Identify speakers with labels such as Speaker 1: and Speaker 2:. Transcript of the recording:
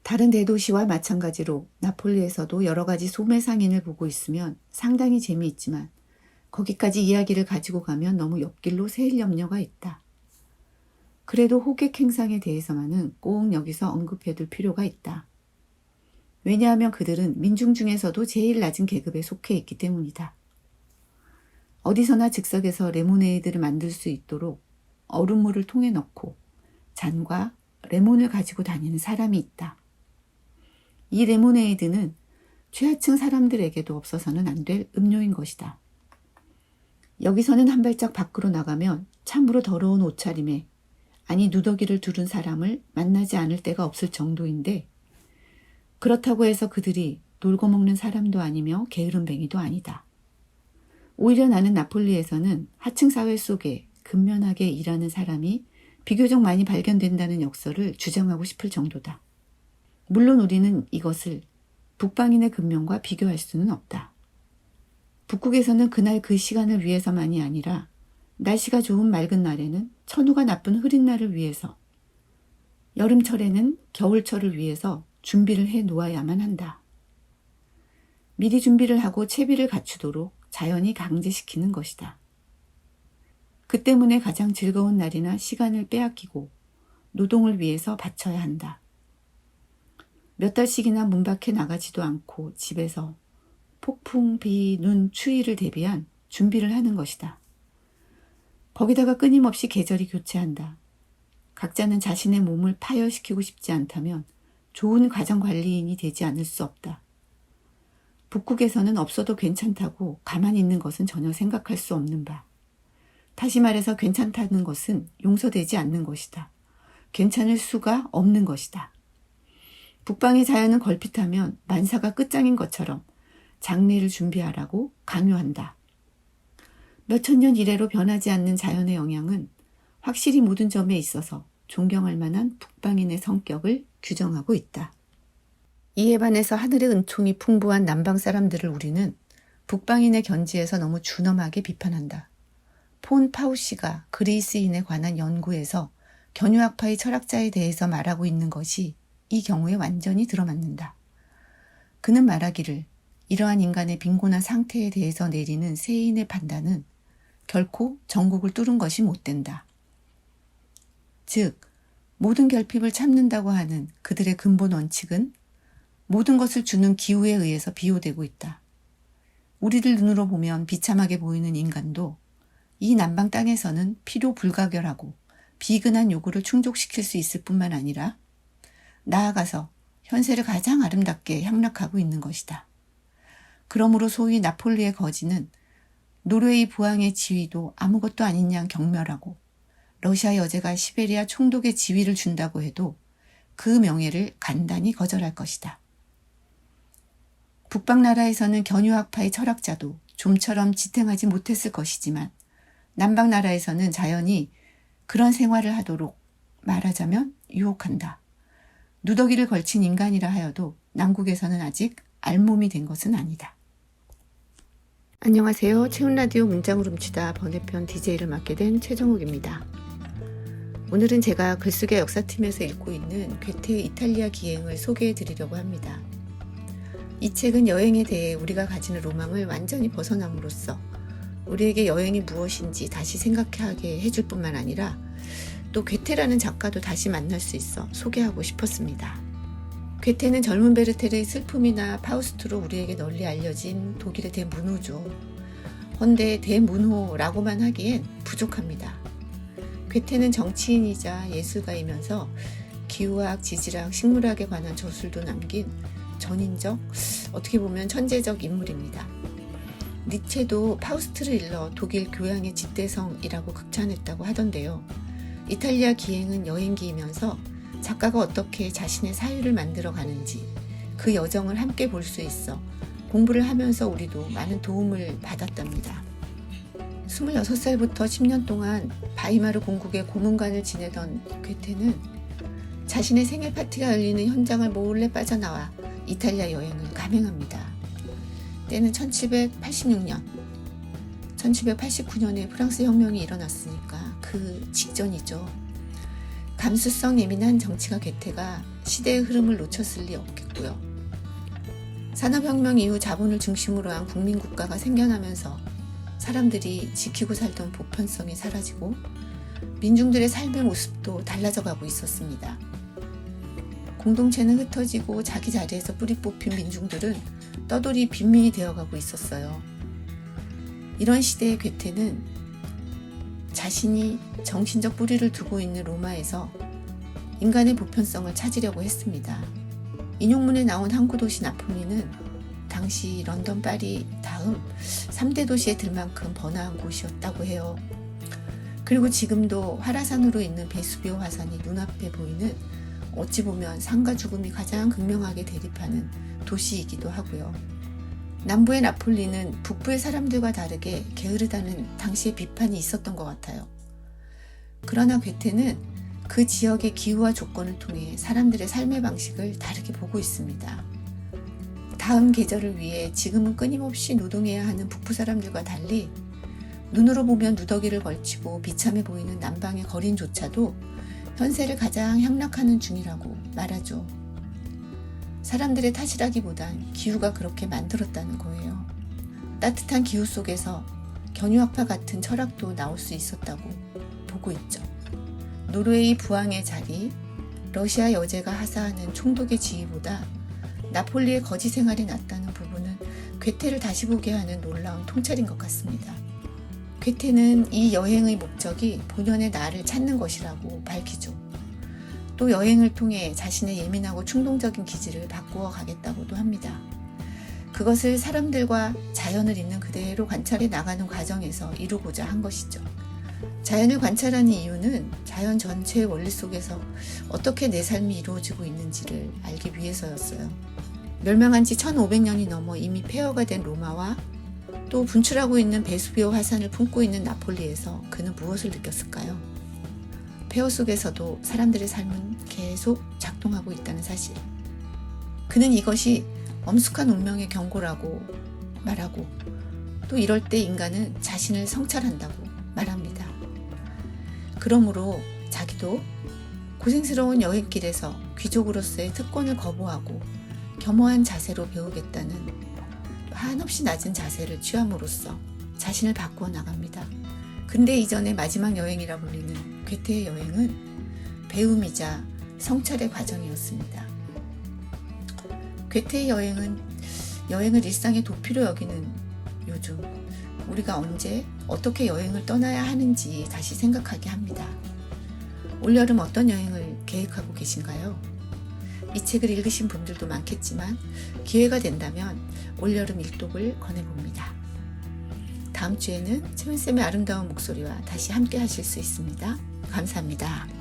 Speaker 1: 다른 대도시와 마찬가지로 나폴리에서도 여러 가지 소매 상인을 보고 있으면 상당히 재미있지만 거기까지 이야기를 가지고 가면 너무 옆길로 새일 염려가 있다. 그래도 호객 행상에 대해서만은 꼭 여기서 언급해둘 필요가 있다. 왜냐하면 그들은 민중 중에서도 제일 낮은 계급에 속해 있기 때문이다. 어디서나 즉석에서 레모네이드를 만들 수 있도록 얼음물을 통에 넣고 잔과 레몬을 가지고 다니는 사람이 있다. 이 레모네이드는 최하층 사람들에게도 없어서는 안 될 음료인 것이다. 여기서는 한 발짝 밖으로 나가면 참으로 더러운 옷차림에 아니 누더기를 두른 사람을 만나지 않을 때가 없을 정도인데 그렇다고 해서 그들이 놀고 먹는 사람도 아니며 게으름뱅이도 아니다. 오히려 나는 나폴리에서는 하층 사회 속에 근면하게 일하는 사람이 비교적 많이 발견된다는 역설을 주장하고 싶을 정도다. 물론 우리는 이것을 북방인의 근면과 비교할 수는 없다. 북극에서는 그날 그 시간을 위해서만이 아니라 날씨가 좋은 맑은 날에는 천우가 나쁜 흐린 날을 위해서, 여름철에는 겨울철을 위해서 준비를 해 놓아야만 한다. 미리 준비를 하고 채비를 갖추도록 자연이 강제시키는 것이다. 그 때문에 가장 즐거운 날이나 시간을 빼앗기고 노동을 위해서 바쳐야 한다. 몇 달씩이나 문 밖에 나가지도 않고 집에서 폭풍, 비, 눈, 추위를 대비한 준비를 하는 것이다. 거기다가 끊임없이 계절이 교체한다. 각자는 자신의 몸을 파열시키고 싶지 않다면 좋은 가정관리인이 되지 않을 수 없다. 북극에서는 없어도 괜찮다고 가만히 있는 것은 전혀 생각할 수 없는 바. 다시 말해서 괜찮다는 것은 용서되지 않는 것이다. 괜찮을 수가 없는 것이다. 북방의 자연은 걸핏하면 만사가 끝장인 것처럼 장례를 준비하라고 강요한다. 몇천 년 이래로 변하지 않는 자연의 영향은 확실히 모든 점에 있어서 존경할 만한 북방인의 성격을 규정하고 있다. 이에 반해서 하늘의 은총이 풍부한 남방 사람들을 우리는 북방인의 견지에서 너무 준엄하게 비판한다. 폰 파우시가 그리스인에 관한 연구에서 견유학파의 철학자에 대해서 말하고 있는 것이 이 경우에 완전히 들어맞는다. 그는 말하기를 이러한 인간의 빈곤한 상태에 대해서 내리는 세인의 판단은 결코 전국을 뚫은 것이 못 된다. 즉, 모든 결핍을 참는다고 하는 그들의 근본 원칙은 모든 것을 주는 기후에 의해서 비호되고 있다. 우리들 눈으로 보면 비참하게 보이는 인간도 이 남방 땅에서는 필요 불가결하고 비근한 요구를 충족시킬 수 있을 뿐만 아니라 나아가서 현세를 가장 아름답게 향락하고 있는 것이다. 그러므로 소위 나폴리의 거지는 노르웨이 부왕의 지위도 아무것도 아닌 양 경멸하고 러시아 여제가 시베리아 총독의 지위를 준다고 해도 그 명예를 간단히 거절할 것이다. 북방 나라에서는 견유학파의 철학자도 좀처럼 지탱하지 못했을 것이지만 남방 나라에서는 자연이 그런 생활을 하도록 말하자면 유혹한다. 누더기를 걸친 인간이라 하여도 남국에서는 아직 알몸이 된 것은 아니다. 안녕하세요. 채운라디오 문장으로 훔치다 번외편 DJ를 맡게 된 최정욱입니다. 오늘은 제가 글쓰기 역사팀에서 읽고 있는 괴테의 이탈리아 기행을 소개해 드리려고 합니다. 이 책은 여행에 대해 우리가 가지는 로망을 완전히 벗어남으로써 우리에게 여행이 무엇인지 다시 생각하게 해줄 뿐만 아니라 또 괴테라는 작가도 다시 만날 수 있어 소개하고 싶었습니다. 괴테는 젊은 베르테르의 슬픔이나 파우스트로 우리에게 널리 알려진 독일의 대문호죠. 헌데 대문호라고만 하기엔 부족합니다. 괴테는 정치인이자 예술가이면서 기후학, 지질학, 식물학에 관한 저술도 남긴 전인적, 어떻게 보면 천재적 인물입니다. 니체도 파우스트를 일러 독일 교양의 집대성이라고 극찬했다고 하던데요. 이탈리아 기행은 여행기이면서 작가가 어떻게 자신의 사유를 만들어 가는지 그 여정을 함께 볼 수 있어 공부를 하면서 우리도 많은 도움을 받았답니다. 26살부터 10년 동안 바이마르 공국의 고문관을 지내던 괴테는 자신의 생일 파티가 열리는 현장을 몰래 빠져나와 이탈리아 여행을 감행합니다. 때는 1786년, 1789년에 프랑스 혁명이 일어났으니까 그 직전이죠. 감수성 예민한 정치가 괴테가 시대의 흐름을 놓쳤을 리 없겠고요. 산업혁명 이후 자본을 중심으로 한 국민국가가 생겨나면서 사람들이 지키고 살던 보편성이 사라지고 민중들의 삶의 모습도 달라져 가고 있었습니다. 공동체는 흩어지고 자기 자리에서 뿌리 뽑힌 민중들은 떠돌이 빈민이 되어가고 있었어요. 이런 시대의 괴테는 자신이 정신적 뿌리를 두고 있는 로마에서 인간의 보편성을 찾으려고 했습니다. 인용문에 나온 항구도시 나폴리는 당시 런던, 파리 다음 3대 도시에 들 만큼 번화한 곳이었다고 해요. 그리고 지금도 활화산으로 있는 베수비오 화산이 눈앞에 보이는 어찌 보면 삶과 죽음이 가장 극명하게 대립하는 도시이기도 하고요. 남부의 나폴리는 북부의 사람들과 다르게 게으르다는 당시의 비판이 있었던 것 같아요. 그러나 괴테는 그 지역의 기후와 조건을 통해 사람들의 삶의 방식을 다르게 보고 있습니다. 다음 계절을 위해 지금은 끊임없이 노동해야 하는 북부 사람들과 달리 눈으로 보면 누더기를 걸치고 비참해 보이는 남방의 거린조차도 현세를 가장 향락하는 중이라고 말하죠. 사람들의 탓이라기보단 기후가 그렇게 만들었다는 거예요. 따뜻한 기후 속에서 견유학파 같은 철학도 나올 수 있었다고 보고 있죠. 노르웨이 부왕의 자리, 러시아 여제가 하사하는 총독의 지위보다 나폴리의 거지 생활이 낫다는 부분은 괴테를 다시 보게 하는 놀라운 통찰인 것 같습니다. 괴테는 이 여행의 목적이 본연의 나를 찾는 것이라고 밝히죠. 또 여행을 통해 자신의 예민하고 충동적인 기질을 바꾸어 가겠다고도 합니다. 그것을 사람들과 자연을 있는 그대로 관찰해 나가는 과정에서 이루고자 한 것이죠. 자연을 관찰하는 이유는 자연 전체의 원리 속에서 어떻게 내 삶이 이루어지고 있는지를 알기 위해서였어요. 멸망한 지 1500년이 넘어 이미 폐허가 된 로마와 또 분출하고 있는 베수비오 화산을 품고 있는 나폴리에서 그는 무엇을 느꼈을까요? 폐허 속에서도 사람들의 삶은 계속 작동하고 있다는 사실. 그는 이것이 엄숙한 운명의 경고라고 말하고 또 이럴 때 인간은 자신을 성찰한다고 말합니다. 그러므로 자기도 고생스러운 여행길에서 귀족으로서의 특권을 거부하고 겸허한 자세로 배우겠다는 한없이 낮은 자세를 취함으로써 자신을 바꾸어 나갑니다. 근대 이전의 마지막 여행이라 불리는 괴테의 여행은 배움이자 성찰의 과정이었습니다. 괴테의 여행은 여행을 일상의 도피로 여기는 요즘 우리가 언제 어떻게 여행을 떠나야 하는지 다시 생각하게 합니다. 올여름 어떤 여행을 계획하고 계신가요? 이 책을 읽으신 분들도 많겠지만 기회가 된다면 올여름 일독을 권해봅니다. 다음 주에는 채은쌤의 아름다운 목소리와 다시 함께 하실 수 있습니다. 감사합니다.